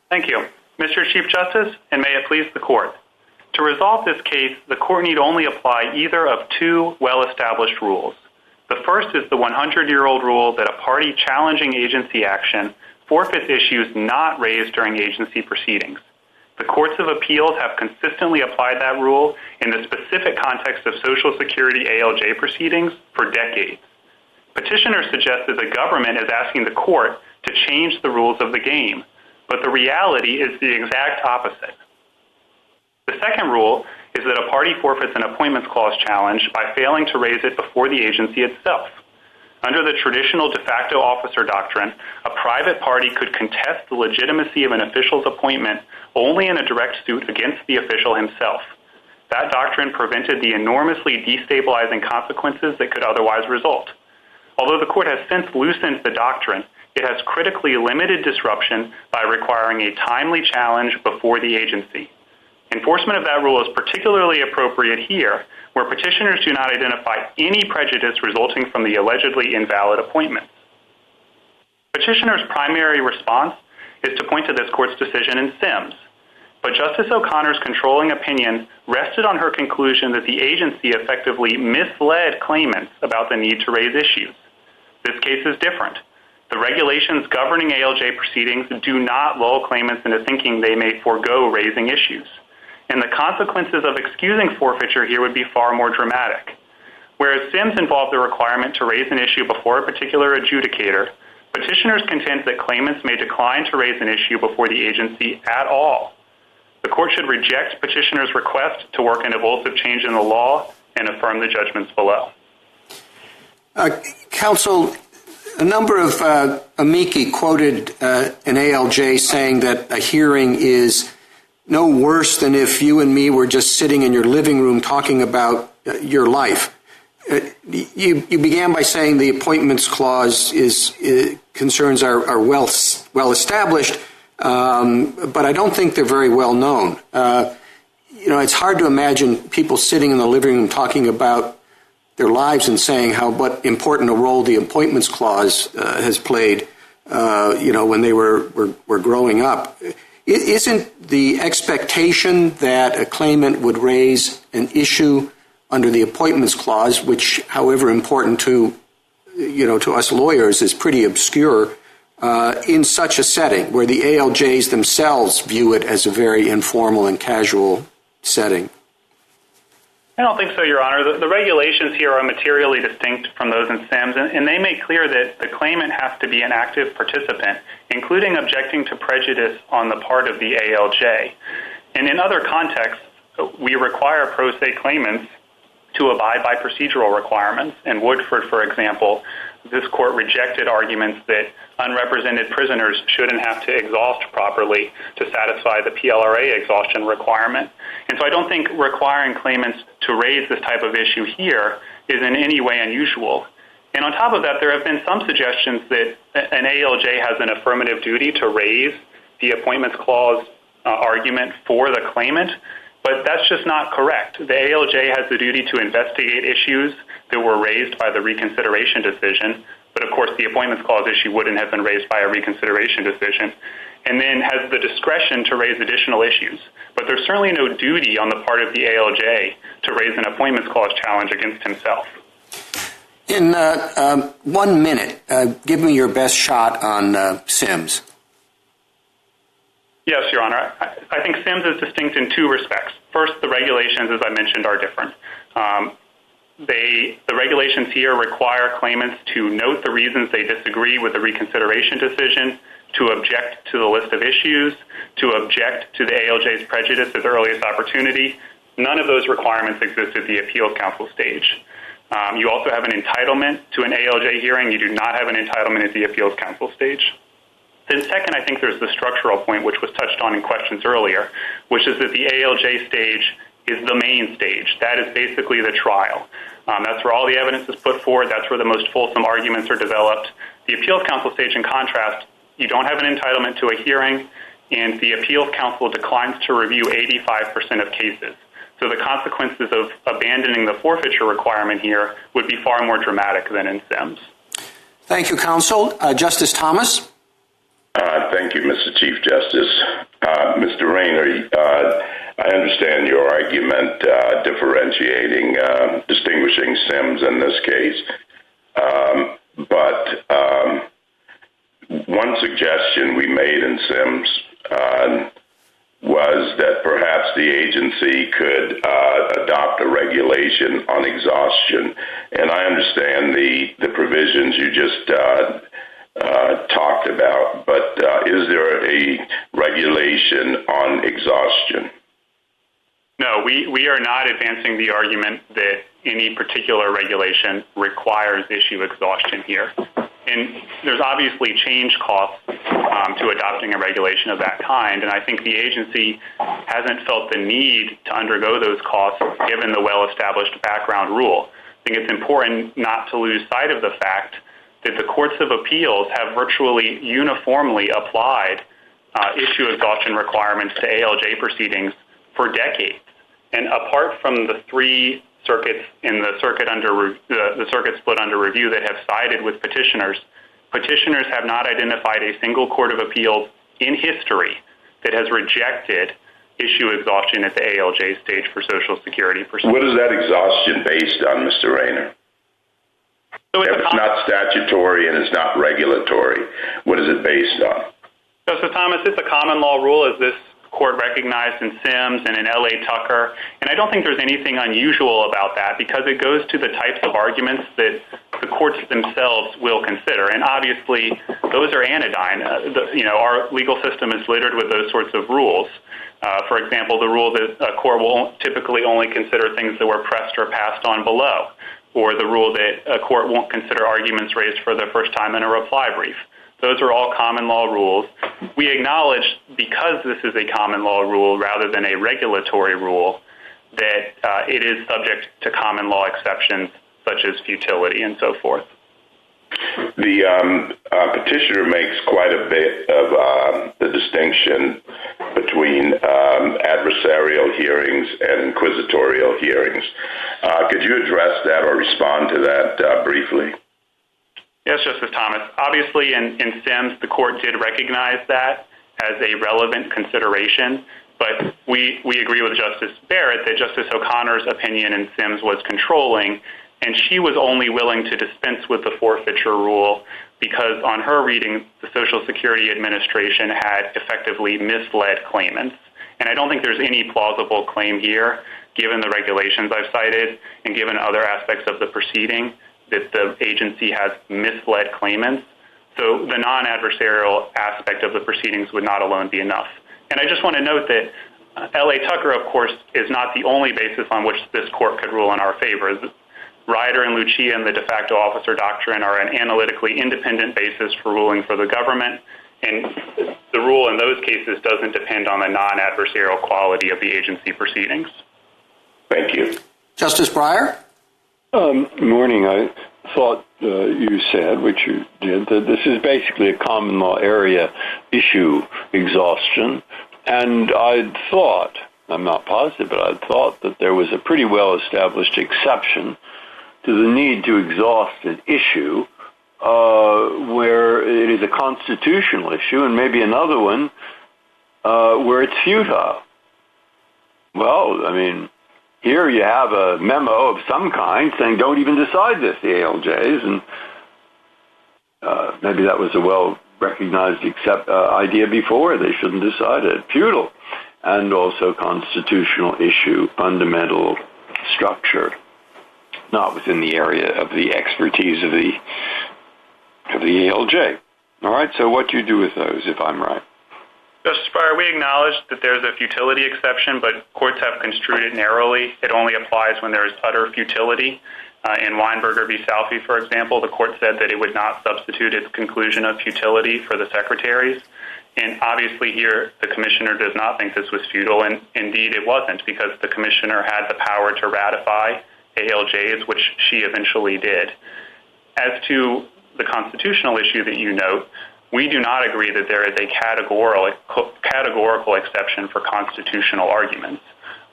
Thank you. Mr. Chief Justice, and may it please the court. To resolve this case, the court need only apply either of two well-established rules. The first is the 100-year-old rule that a party challenging agency action forfeits issues not raised during agency proceedings. The courts of appeals have consistently applied that rule in the specific context of Social Security ALJ proceedings for decades. Petitioners suggest that the government is asking the court to change the rules of the game, but the reality is the exact opposite. The second rule is that a party forfeits an Appointments Clause challenge by failing to raise it before the agency itself. Under the traditional de facto officer doctrine, a private party could contest the legitimacy of an official's appointment only in a direct suit against the official himself. That doctrine prevented the enormously destabilizing consequences that could otherwise result. Although the court has since loosened the doctrine, it has critically limited disruption by requiring a timely challenge before the agency. Enforcement of that rule is particularly appropriate here, where petitioners do not identify any prejudice resulting from the allegedly invalid appointment. Petitioners' primary response is to point to this court's decision in Sims, but Justice O'Connor's controlling opinion rested on her conclusion that the agency effectively misled claimants about the need to raise issues. This case is different. The regulations governing ALJ proceedings do not lull claimants into thinking they may forego raising issues, and the consequences of excusing forfeiture here would be far more dramatic. Whereas Sims involved the requirement to raise an issue before a particular adjudicator, petitioners contend that claimants may decline to raise an issue before the agency at all. The court should reject petitioners' request to work an evulsive change in the law and affirm the judgments below. Counsel, a number of amici quoted an ALJ saying that a hearing is no worse than if you and me were just sitting in your living room talking about your life. You began by saying the Appointments Clause concerns are well established, but I don't think they're very well known. It's hard to imagine people sitting in the living room talking about their lives and saying what important a role the Appointments Clause has played, when they were growing up. Isn't the expectation that a claimant would raise an issue under the Appointments Clause, which, however important to us lawyers, is pretty obscure, in such a setting where the ALJs themselves view it as a very informal and casual setting? I don't think so, Your Honor. The regulations here are materially distinct from those in Sims, and they make clear that the claimant has to be an active participant, including objecting to prejudice on the part of the ALJ. And in other contexts, we require pro se claimants to abide by procedural requirements. In Woodford, for example, this court rejected arguments that unrepresented prisoners shouldn't have to exhaust properly to satisfy the PLRA exhaustion requirement. And so I don't think requiring claimants to raise this type of issue here is in any way unusual. And on top of that, there have been some suggestions that an ALJ has an affirmative duty to raise the Appointments Clause argument for the claimant, but that's just not correct. The ALJ has the duty to investigate issues that were raised by the reconsideration decision, but of course the Appointments Clause issue wouldn't have been raised by a reconsideration decision, and then has the discretion to raise additional issues. But there's certainly no duty on the part of the ALJ to raise an Appointments Clause challenge against himself. In 1 minute, give me your best shot on Sims. Yes, Your Honor. I think Sims is distinct in two respects. First, the regulations, as I mentioned, are different. The regulations here require claimants to note the reasons they disagree with the reconsideration decision, to object to the list of issues, to object to the ALJ's prejudice at the earliest opportunity. None of those requirements exist at the appeals council stage. You also have an entitlement to an ALJ hearing. You do not have an entitlement at the appeals council stage. Then second, I think there's the structural point, which was touched on in questions earlier, which is that the ALJ stage is the main stage. That is basically the trial. That's where all the evidence is put forward. That's where the most fulsome arguments are developed. The appeals counsel stage, in contrast, you don't have an entitlement to a hearing, and the appeals counsel declines to review 85% of cases. So the consequences of abandoning the forfeiture requirement here would be far more dramatic than in Sims. Thank you, counsel. Justice Thomas? Thank you, Mr. Chief Justice. Mr. Rayner, I understand your argument distinguishing Sims in this case. But one suggestion we made in Sims was that perhaps the agency could adopt a regulation on exhaustion. And I understand the provisions you just talked about, but is there a regulation on exhaustion? No, we are not advancing the argument that any particular regulation requires issue exhaustion here. And there's obviously change costs to adopting a regulation of that kind, and I think the agency hasn't felt the need to undergo those costs given the well-established background rule. I think it's important not to lose sight of the fact that the courts of appeals have virtually uniformly applied issue exhaustion requirements to ALJ proceedings for decades. And apart from the three circuits in the circuit split under review that have sided with petitioners have not identified a single court of appeals in history that has rejected issue exhaustion at the ALJ stage for Social Security proceedings. What is that exhaustion based on, Mr. Rayner? So if it's not statutory and it's not regulatory, what is it based on? Justice Thomas, it's a common law rule, as this court recognized in Sims and in L.A. Tucker, and I don't think there's anything unusual about that because it goes to the types of arguments that the courts themselves will consider, and obviously those are anodyne. Our legal system is littered with those sorts of rules. For example, the rule that a court will typically only consider things that were pressed or passed on below, or the rule that a court won't consider arguments raised for the first time in a reply brief. Those are all common law rules. We acknowledge, because this is a common law rule rather than a regulatory rule, that it is subject to common law exceptions such as futility and so forth. The petitioner makes quite a bit of the distinction between adversarial hearings and inquisitorial hearings. Could you address that or respond to that briefly? Yes, Justice Thomas. Obviously, in Sims, the court did recognize that as a relevant consideration, but we agree with Justice Barrett that Justice O'Connor's opinion in Sims was controlling, and she was only willing to dispense with the forfeiture rule because on her reading, the Social Security Administration had effectively misled claimants. And I don't think there's any plausible claim here, given the regulations I've cited and given other aspects of the proceeding, that the agency has misled claimants. So the non-adversarial aspect of the proceedings would not alone be enough. And I just want to note that L.A. Tucker, of course, is not the only basis on which this court could rule in our favor. Ryder and Lucia and the de facto officer doctrine are an analytically independent basis for ruling for the government, and the rule in those cases doesn't depend on the non-adversarial quality of the agency proceedings. Thank you. Justice Breyer? Good morning. I thought you said, which you did, that this is basically a common law area issue exhaustion. And I'd thought, I'm not positive, but I'd thought that there was a pretty well-established exception to the need to exhaust an issue where it is a constitutional issue and maybe another one where it's futile. Well, I mean, here you have a memo of some kind saying don't even decide this, the ALJs, and maybe that was a well-recognized idea before. They shouldn't decide it. Futile. And also constitutional issue, fundamental structure, not within the area of the expertise of the ALJ. All right, so what do you do with those, if I'm right? Justice Breyer, we acknowledge that there's a futility exception, but courts have construed it narrowly. It only applies when there is utter futility. In Weinberger v. Salphy, for example, the court said that it would not substitute its conclusion of futility for the secretary's. And obviously here, the commissioner does not think this was futile, and indeed it wasn't, because the commissioner had the power to ratify ALJs, which she eventually did. As to the constitutional issue that you note, we do not agree that there is a categorical exception for constitutional arguments.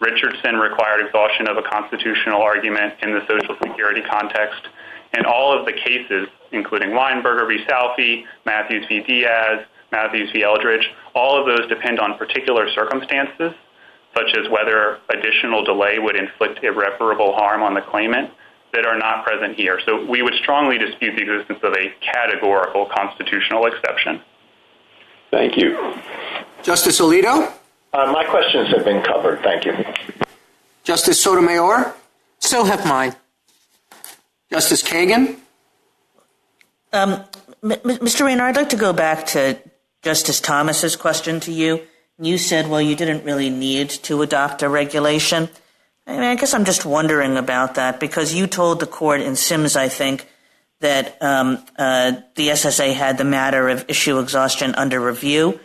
Richardson required exhaustion of a constitutional argument in the Social Security context, and all of the cases, including Weinberger v. Salphy, Matthews v. Diaz, Matthews v. Eldridge, all of those depend on particular circumstances, such as whether additional delay would inflict irreparable harm on the claimant, that are not present here. So we would strongly dispute the existence of a categorical constitutional exception. Thank you. Justice Alito? My questions have been covered. Thank you. Justice Sotomayor? So have mine. Justice Kagan? Mr. Rayner, I'd like to go back to Justice Thomas's question to you. You said, well, you didn't really need to adopt a regulation. I mean, I guess I'm just wondering about that, because you told the court in Sims, I think, that the SSA had the matter of issue exhaustion under review,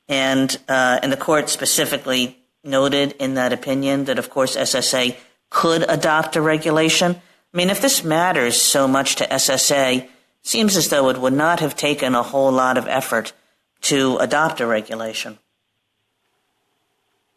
and the court specifically noted in that opinion that, of course, SSA could adopt a regulation. I mean, if this matters so much to SSA, it seems as though it would not have taken a whole lot of effort to adopt a regulation.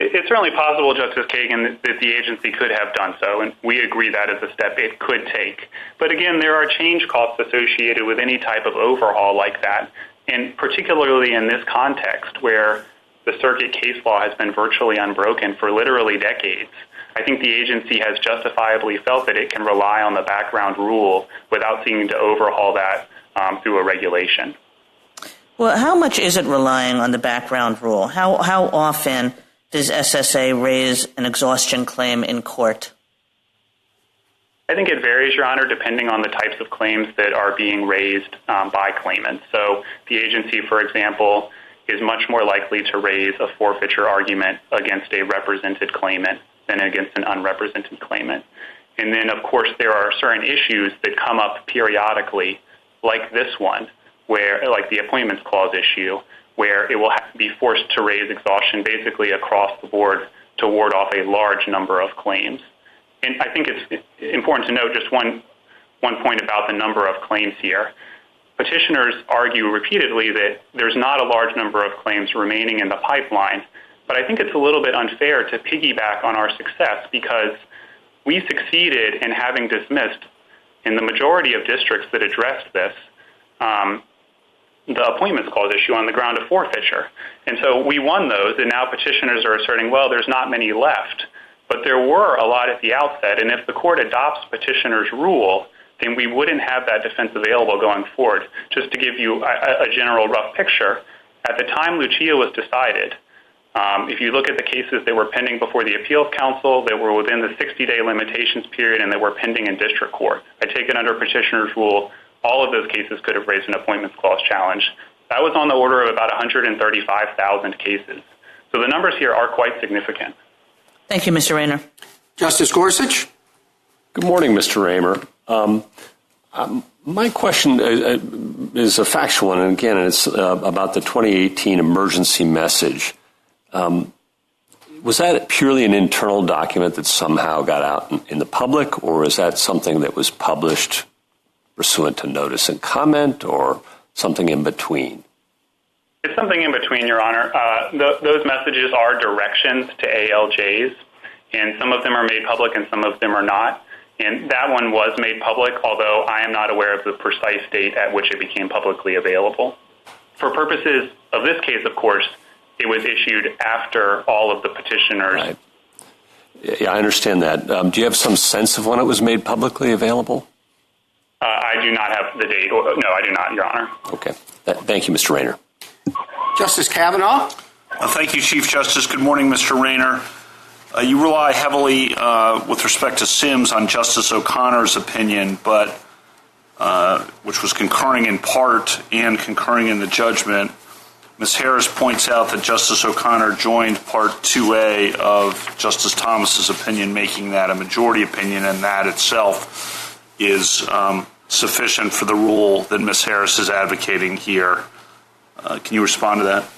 It's certainly possible, Justice Kagan, that the agency could have done so, and we agree that is a step it could take. But again, there are change costs associated with any type of overhaul like that, and particularly in this context where the circuit case law has been virtually unbroken for literally decades. I think the agency has justifiably felt that it can rely on the background rule without seeking to overhaul that through a regulation. Well, how much is it relying on the background rule? How often does SSA raise an exhaustion claim in court? I think it varies, Your Honor, depending on the types of claims that are being raised by claimants. So the agency, for example, is much more likely to raise a forfeiture argument against a represented claimant than against an unrepresented claimant. And then, of course, there are certain issues that come up periodically, like this one, where, like the appointments clause issue, where it will have to be forced to raise exhaustion basically across the board to ward off a large number of claims. And I think it's important to note just one point about the number of claims here. Petitioners argue repeatedly that there's not a large number of claims remaining in the pipeline, but I think it's a little bit unfair to piggyback on our success, because we succeeded in having dismissed, in the majority of districts that addressed this, the appointments clause issue on the ground of forfeiture. And so we won those, and now petitioners are asserting, well, there's not many left. But there were a lot at the outset, and if the court adopts petitioner's rule, then we wouldn't have that defense available going forward. Just to give you a general rough picture, at the time Lucia was decided, if you look at the cases that were pending before the appeals council, that were within the 60-day limitations period, and that were pending in district court, I take it under petitioner's rule, all of those cases could have raised an appointments clause challenge. That was on the order of about 135,000 cases. So the numbers here are quite significant. Thank you, Mr. Rayner. Justice Gorsuch? Good morning, Mr. Raymer. My question is a factual one, and again, it's about the 2018 emergency message. Was that purely an internal document that somehow got out in the public, or is that something that was published pursuant to notice and comment, or something in between? It's something in between, Your Honor. Those messages are directions to ALJs, and some of them are made public and some of them are not. And that one was made public, although I am not aware of the precise date at which it became publicly available. For purposes of this case, of course, it was issued after all of the petitioners. Right. Yeah, I understand that. Do you have some sense of when it was made publicly available? I do not have the date. No, I do not, Your Honor. Okay. Thank you, Mr. Rayner. Justice Kavanaugh? Thank you, Chief Justice. Good morning, Mr. Rayner. You rely heavily, with respect to Sims, on Justice O'Connor's opinion, but which was concurring in part and concurring in the judgment. Ms. Harris points out that Justice O'Connor joined Part 2A of Justice Thomas's opinion, making that a majority opinion, and that itself is sufficient for the rule that Ms. Harris is advocating here. Can you respond to that?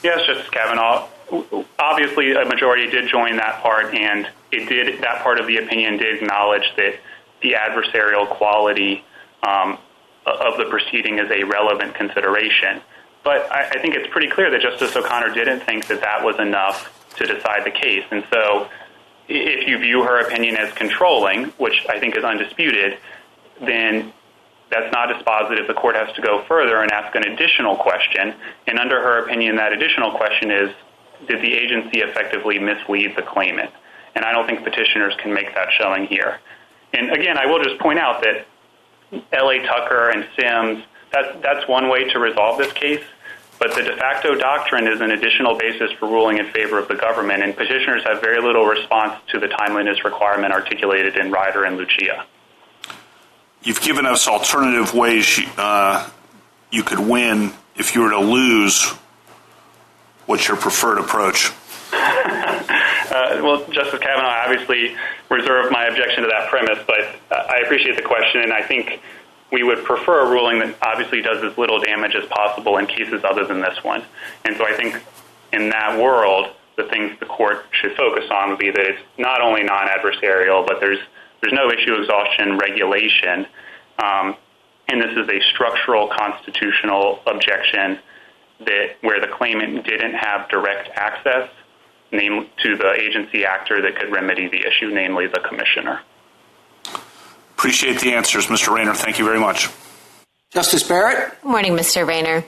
Yes, Justice Kavanaugh. Obviously, a majority did join that part, and that part of the opinion did acknowledge that the adversarial quality of the proceeding is a relevant consideration. But I think it's pretty clear that Justice O'Connor didn't think that that was enough to decide the case. And so if you view her opinion as controlling, which I think is undisputed, then that's not dispositive. The court has to go further and ask an additional question. And under her opinion, that additional question is, did the agency effectively mislead the claimant? And I don't think petitioners can make that showing here. And again, I will just point out that L.A. Tucker and Sims, that's one way to resolve this case. But the de facto doctrine is an additional basis for ruling in favor of the government, and petitioners have very little response to the timeliness requirement articulated in Ryder and Lucia. You've given us alternative ways you could win. If you were to lose, what's your preferred approach? Well, Justice Kavanaugh, I obviously reserved my objection to that premise, but I appreciate the question, and I think we would prefer a ruling that obviously does as little damage as possible in cases other than this one. And so I think in that world, the things the court should focus on would be that it's not only non-adversarial, but there's no issue exhaustion regulation. And this is a structural constitutional objection that where the claimant didn't have direct access to the agency actor that could remedy the issue, namely the commissioner. Appreciate the answers, Mr. Rayner. Thank you very much. Justice Barrett? Good morning, Mr. Rayner.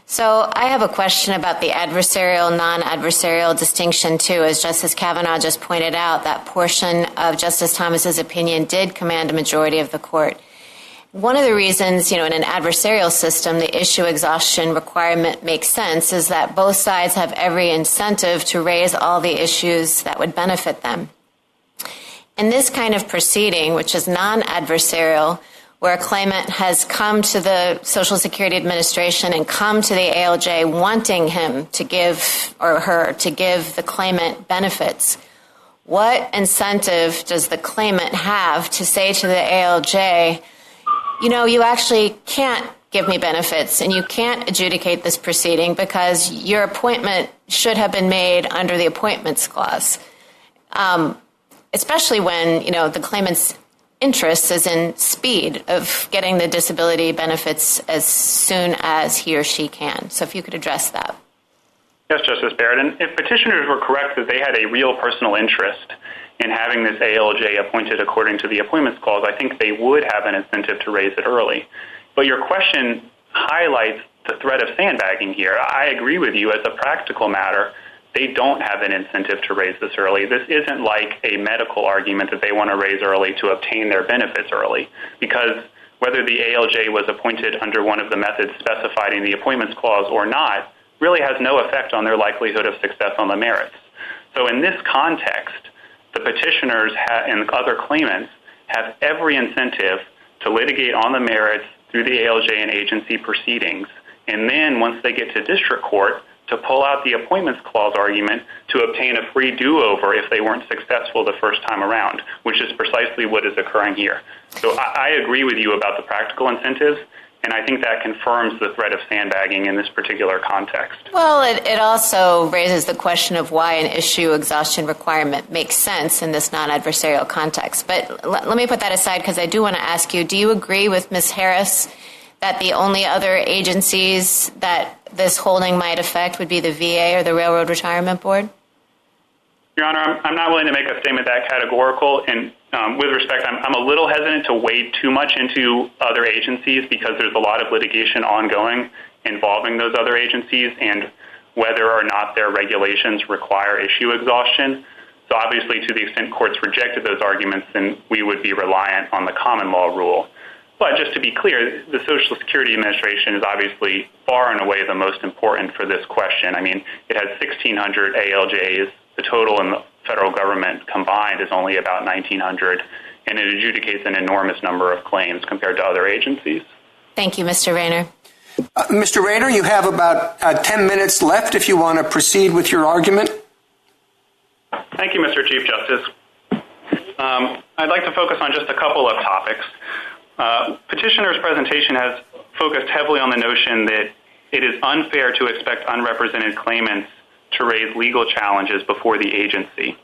So I have a question about the adversarial, non-adversarial distinction, too. As Justice Kavanaugh just pointed out, that portion of Justice Thomas's opinion did command a majority of the court. One of the reasons, in an adversarial system, the issue exhaustion requirement makes sense is that both sides have every incentive to raise all the issues that would benefit them. In this kind of proceeding, which is non-adversarial, where a claimant has come to the Social Security Administration and come to the ALJ wanting him to give or her to give the claimant benefits, what incentive does the claimant have to say to the ALJ, you actually can't give me benefits and you can't adjudicate this proceeding because your appointment should have been made under the appointments clause? Especially when, the claimant's interest is in speed of getting the disability benefits as soon as he or she can. So if you could address that. Yes, Justice Barrett. And if petitioners were correct that they had a real personal interest in having this ALJ appointed according to the appointments clause, I think they would have an incentive to raise it early. But your question highlights the threat of sandbagging here. I agree with you. As a practical matter, they don't have an incentive to raise this early. This isn't like a medical argument that they want to raise early to obtain their benefits early, because whether the ALJ was appointed under one of the methods specified in the appointments clause or not really has no effect on their likelihood of success on the merits. So in this context, the petitioners and other claimants have every incentive to litigate on the merits through the ALJ and agency proceedings, and then once they get to district court, to pull out the appointments clause argument to obtain a free do-over if they weren't successful the first time around, which is precisely what is occurring here. So I agree with you about the practical incentives, and I think that confirms the threat of sandbagging in this particular context. Well, it also raises the question of why an issue exhaustion requirement makes sense in this non-adversarial context. But let me put that aside because I do want to ask you, do you agree with Ms. Harris that the only other agencies that this holding might affect would be the VA or the Railroad Retirement Board? Your Honor, I'm not willing to make a statement that categorical, and with respect, I'm a little hesitant to wade too much into other agencies because there's a lot of litigation ongoing involving those other agencies and whether or not their regulations require issue exhaustion. So obviously, to the extent courts rejected those arguments, then we would be reliant on the common law rule. But just to be clear, the Social Security Administration is obviously far and away the most important for this question. I mean, it has 1,600 ALJs. The total in the federal government combined is only about 1,900, and it adjudicates an enormous number of claims compared to other agencies. Thank you, Mr. Rayner. Mr. Rayner, you have about 10 minutes left if you want to proceed with your argument. Thank you, Mr. Chief Justice. I'd like to focus on just a couple of topics. Petitioner's presentation has focused heavily on the notion that it is unfair to expect unrepresented claimants to raise legal challenges before the agency.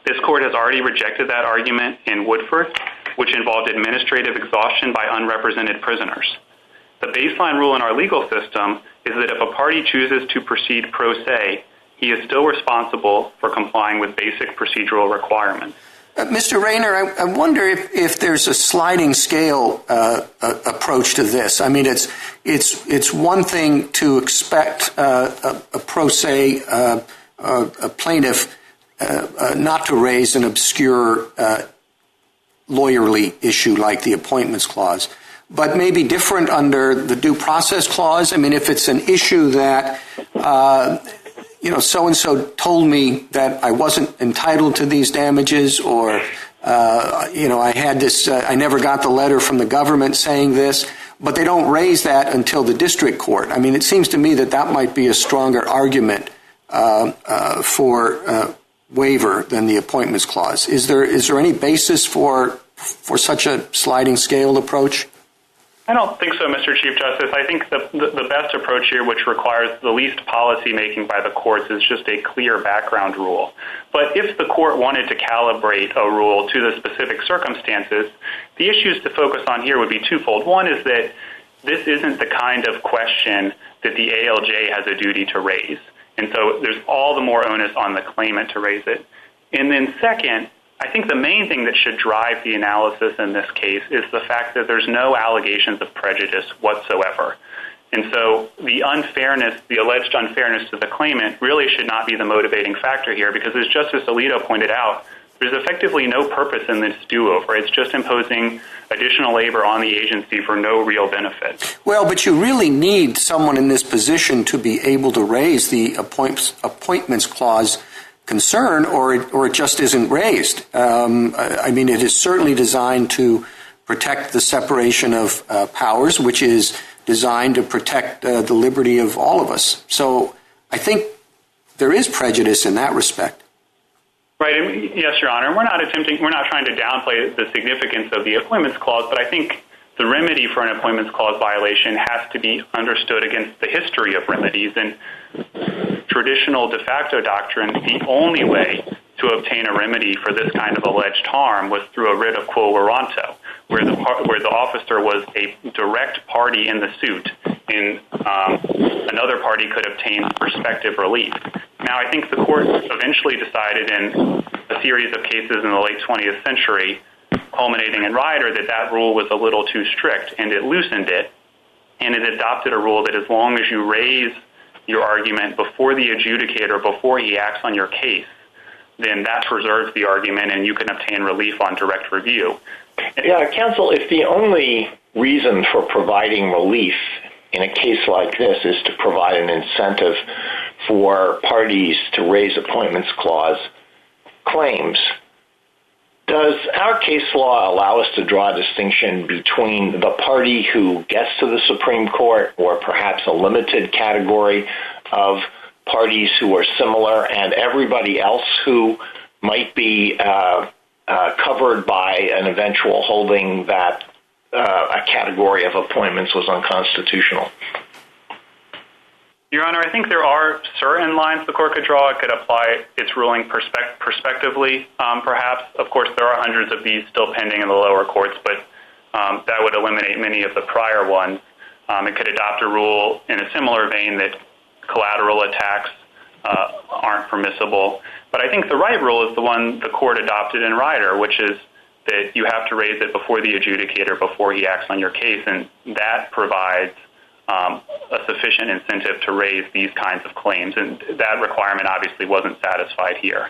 This court has already rejected that argument in Woodford, which involved administrative exhaustion by unrepresented prisoners. The baseline rule in our legal system is that if a party chooses to proceed pro se, he is still responsible for complying with basic procedural requirements. Mr. Rayner, I wonder if there's a sliding scale approach to this. I mean, it's one thing to expect a pro se a plaintiff not to raise an obscure lawyerly issue like the appointments clause, but maybe different under the due process clause. I mean, if it's an issue that so-and-so told me that I wasn't entitled to these damages, or, I had this, I never got the letter from the government saying this, but they don't raise that until the district court. I mean, it seems to me that might be a stronger argument for waiver than the appointments clause. Is there any basis for such a sliding scale approach? I don't think so, Mr. Chief Justice. I think the best approach here, which requires the least policy making by the courts, is just a clear background rule. But if the court wanted to calibrate a rule to the specific circumstances, the issues to focus on here would be twofold. One is that this isn't the kind of question that the ALJ has a duty to raise. And so there's all the more onus on the claimant to raise it. And then second, I think the main thing that should drive the analysis in this case is the fact that there's no allegations of prejudice whatsoever. And so the alleged unfairness to the claimant really should not be the motivating factor here, because as Justice Alito pointed out, there's effectively no purpose in this do-over. It's just imposing additional labor on the agency for no real benefit. Well, but you really need someone in this position to be able to raise the appointments clause concern, or it just isn't raised. I mean, it is certainly designed to protect the separation of powers, which is designed to protect the liberty of all of us. So I think there is prejudice in that respect. Right. Yes, Your Honor. We're not trying to downplay the significance of the appointments clause, but I think the remedy for an appointments clause violation has to be understood against the history of remedies. And traditional de facto doctrine, the only way to obtain a remedy for this kind of alleged harm was through a writ of quo warranto, where the officer was a direct party in the suit, and another party could obtain prospective relief. Now, I think the court eventually decided in a series of cases in the late 20th century, culminating in Ryder, that rule was a little too strict, and it loosened it, and it adopted a rule that as long as you raise your argument before the adjudicator, before he acts on your case, then that preserves the argument and you can obtain relief on direct review. Yeah, counsel, if the only reason for providing relief in a case like this is to provide an incentive for parties to raise appointments clause claims, does our case law allow us to draw a distinction between the party who gets to the Supreme Court, or perhaps a limited category of parties who are similar, and everybody else who might be covered by an eventual holding that a category of appointments was unconstitutional? Your Honor, I think there are certain lines the court could draw. It could apply its ruling prospectively, perhaps. Of course, there are hundreds of these still pending in the lower courts, but that would eliminate many of the prior ones. It could adopt a rule in a similar vein that collateral attacks aren't permissible. But I think the right rule is the one the court adopted in Ryder, which is that you have to raise it before the adjudicator, before he acts on your case, and that provides a sufficient incentive to raise these kinds of claims, and that requirement obviously wasn't satisfied here.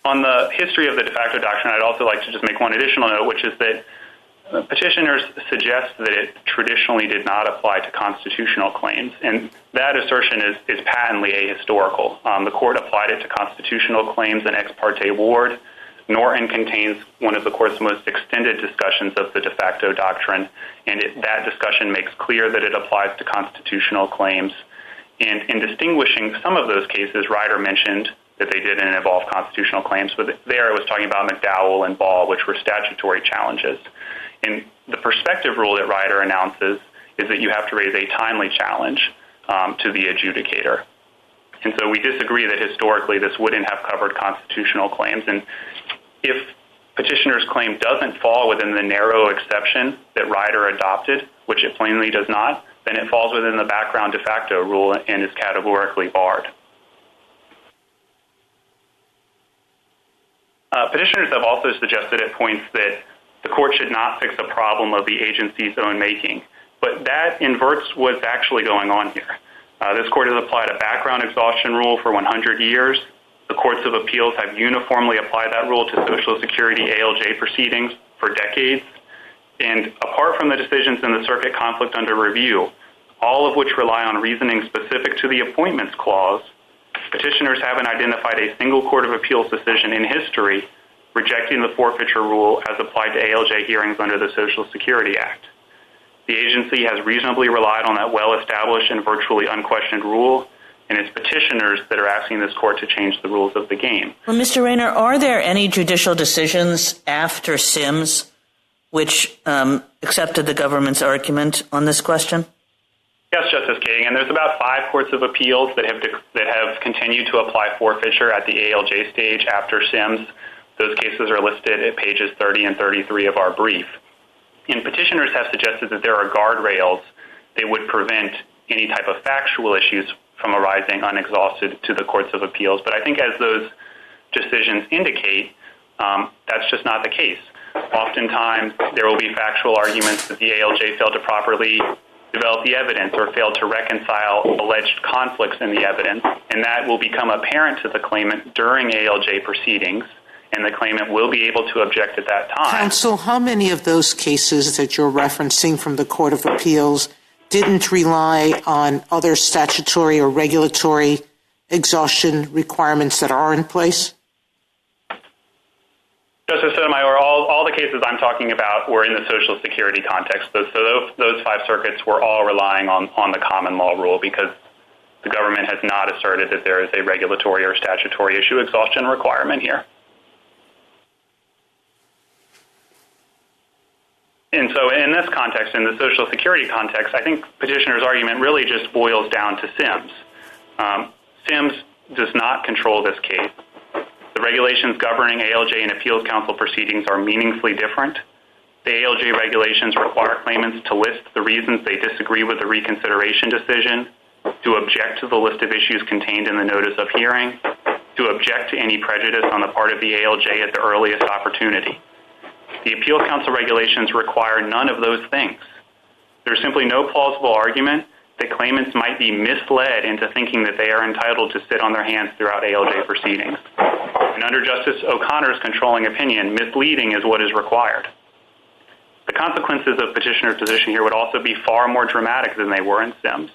On the history of the de facto doctrine, I'd also like to just make one additional note, which is that petitioners suggest that it traditionally did not apply to constitutional claims, and that assertion is patently ahistorical. The court applied it to constitutional claims in Ex parte Ward. Norton contains one of the court's most extended discussions of the de facto doctrine, and that discussion makes clear that it applies to constitutional claims. And in distinguishing some of those cases, Ryder mentioned that they didn't involve constitutional claims, but there it was talking about McDowell and Ball, which were statutory challenges. And the prospective rule that Ryder announces is that you have to raise a timely challenge to the adjudicator. And so we disagree that historically this wouldn't have covered constitutional claims. And if petitioner's claim doesn't fall within the narrow exception that Ryder adopted, which it plainly does not, then it falls within the background de facto rule and is categorically barred. Petitioners have also suggested at points that the court should not fix a problem of the agency's own making, but that inverts what's actually going on here. This court has applied a background exhaustion rule for 100 years. The courts of appeals have uniformly applied that rule to Social Security ALJ proceedings for decades. And apart from the decisions in the circuit conflict under review, all of which rely on reasoning specific to the appointments clause, petitioners haven't identified a single court of appeals decision in history rejecting the forfeiture rule as applied to ALJ hearings under the Social Security Act. The agency has reasonably relied on that well-established and virtually unquestioned rule, and it's petitioners that are asking this court to change the rules of the game. Well, Mr. Rayner, are there any judicial decisions after Sims which accepted the government's argument on this question? Yes, Justice Kagan, and there's about 5 courts of appeals that have continued to apply forfeiture at the ALJ stage after Sims. Those cases are listed at pages 30 and 33 of our brief. And petitioners have suggested that there are guardrails that would prevent any type of factual issues from arising unexhausted to the courts of appeals. But I think as those decisions indicate, that's just not the case. Oftentimes, there will be factual arguments that the ALJ failed to properly develop the evidence or failed to reconcile alleged conflicts in the evidence, and that will become apparent to the claimant during ALJ proceedings, and the claimant will be able to object at that time. Counsel, how many of those cases that you're referencing from the Court of Appeals didn't rely on other statutory or regulatory exhaustion requirements that are in place? Justice Sotomayor, all the cases I'm talking about were in the Social Security context. So those 5 circuits were all relying on the common law rule because the government has not asserted that there is a regulatory or statutory issue exhaustion requirement here. And so in this context, in the Social Security context, I think petitioner's argument really just boils down to Sims. Sims does not control this case. The regulations governing ALJ and Appeals Council proceedings are meaningfully different. The ALJ regulations require claimants to list the reasons they disagree with the reconsideration decision, to object to the list of issues contained in the notice of hearing, to object to any prejudice on the part of the ALJ at the earliest opportunity. The Appeals Council regulations require none of those things. There's simply no plausible argument that claimants might be misled into thinking that they are entitled to sit on their hands throughout ALJ proceedings. And under Justice O'Connor's controlling opinion, misleading is what is required. The consequences of petitioner's position here would also be far more dramatic than they were in Sims.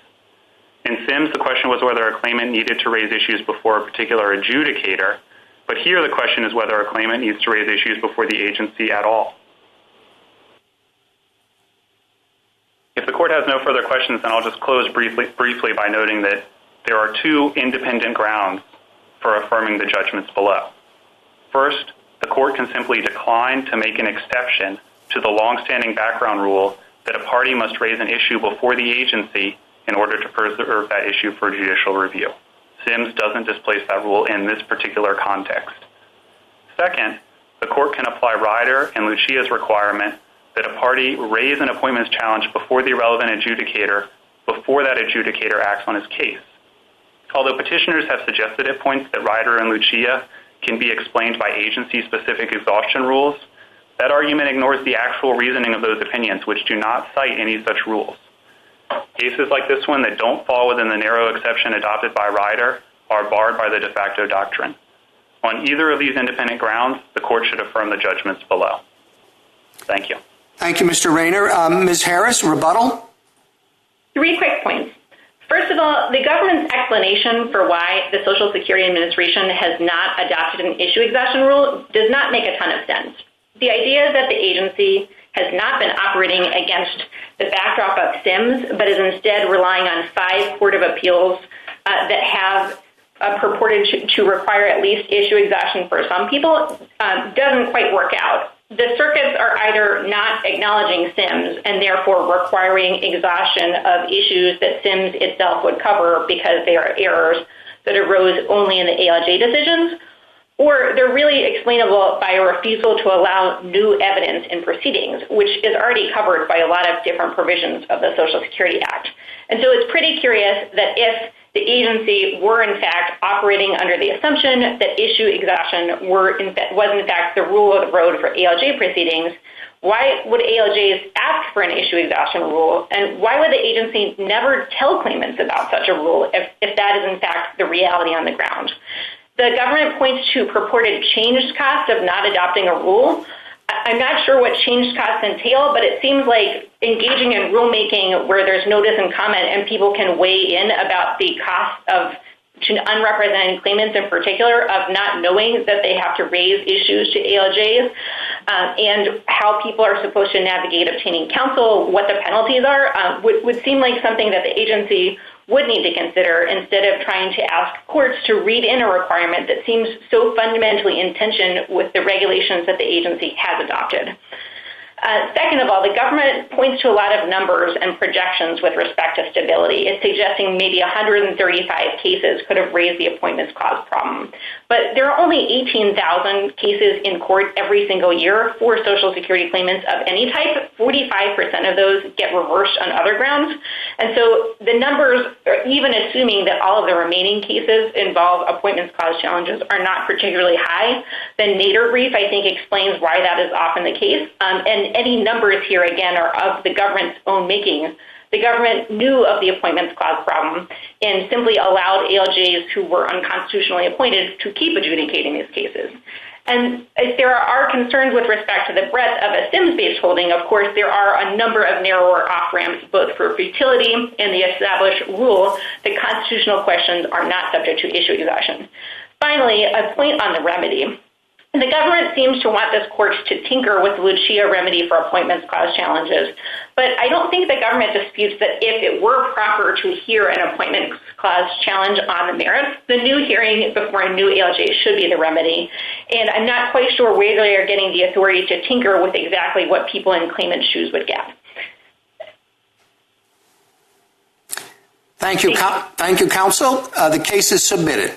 In Sims, the question was whether a claimant needed to raise issues before a particular adjudicator, but here the question is whether a claimant needs to raise issues before the agency at all. If the court has no further questions, then I'll just close briefly by noting that there are 2 independent grounds for affirming the judgments below. First, the court can simply decline to make an exception to the longstanding background rule that a party must raise an issue before the agency in order to preserve that issue for judicial review. Sims doesn't displace that rule in this particular context. Second, the court can apply Ryder and Lucia's requirement that a party raise an appointments challenge before the relevant adjudicator before that adjudicator acts on his case. Although petitioners have suggested at points that Ryder and Lucia can be explained by agency-specific exhaustion rules, that argument ignores the actual reasoning of those opinions, which do not cite any such rules. Cases like this one that don't fall within the narrow exception adopted by Ryder are barred by the de facto doctrine. On either of these independent grounds, the court should affirm the judgments below. Thank you. Thank you, Mr. Rayner. Ms. Harris, rebuttal? 3 quick points. First of all, the government's explanation for why the Social Security Administration has not adopted an issue exhaustion rule does not make a ton of sense. The idea that the agency has not been operating against the backdrop of Sims, but is instead relying on 5 Court of Appeals that have purported to require at least issue exhaustion for some people doesn't quite work out. The circuits are either not acknowledging SIMS and therefore requiring exhaustion of issues that SIMS itself would cover because they are errors that arose only in the ALJ decisions, or they're really explainable by a refusal to allow new evidence in proceedings, which is already covered by a lot of different provisions of the Social Security Act. And so it's pretty curious that if the agency were in fact operating under the assumption that issue exhaustion was in fact the rule of the road for ALJ proceedings, why would ALJs ask for an issue exhaustion rule, and why would the agency never tell claimants about such a rule if that is in fact the reality on the ground? The government points to purported changed costs of not adopting a rule. I'm not sure what changed costs entail, but it seems like engaging in rulemaking where there's notice and comment and people can weigh in about the cost of to unrepresented claimants in particular of not knowing that they have to raise issues to ALJs and how people are supposed to navigate obtaining counsel, what the penalties are, would seem like something that the agency would need to consider instead of trying to ask courts to read in a requirement that seems so fundamentally in tension with the regulations that the agency has adopted. Second of all, the government points to a lot of numbers and projections with respect to stability. It's suggesting maybe 135 cases could have raised the appointments clause problem. But there are only 18,000 cases in court every single year for Social Security claimants of any type. 45% of those get reversed on other grounds. And so the numbers, even assuming that all of the remaining cases involve appointments clause challenges, are not particularly high. The Nader brief, I think, explains why that is often the case. And any numbers here, again, are of the government's own making. The government knew of the appointments clause problem and simply allowed ALJs who were unconstitutionally appointed to keep adjudicating these cases. And if there are concerns with respect to the breadth of a SIMS-based holding, of course, there are a number of narrower off-ramps, both for futility and the established rule that constitutional questions are not subject to issue exhaustion. Finally, a point on the remedy. The government seems to want this court to tinker with the Lucia remedy for appointments clause challenges, but I don't think the government disputes that if it were proper to hear an appointments clause challenge on the merits, the new hearing before a new ALJ should be the remedy. And I'm not quite sure where they are getting the authority to tinker with exactly what people in claimant's shoes would get. Thank you, counsel. The case is submitted.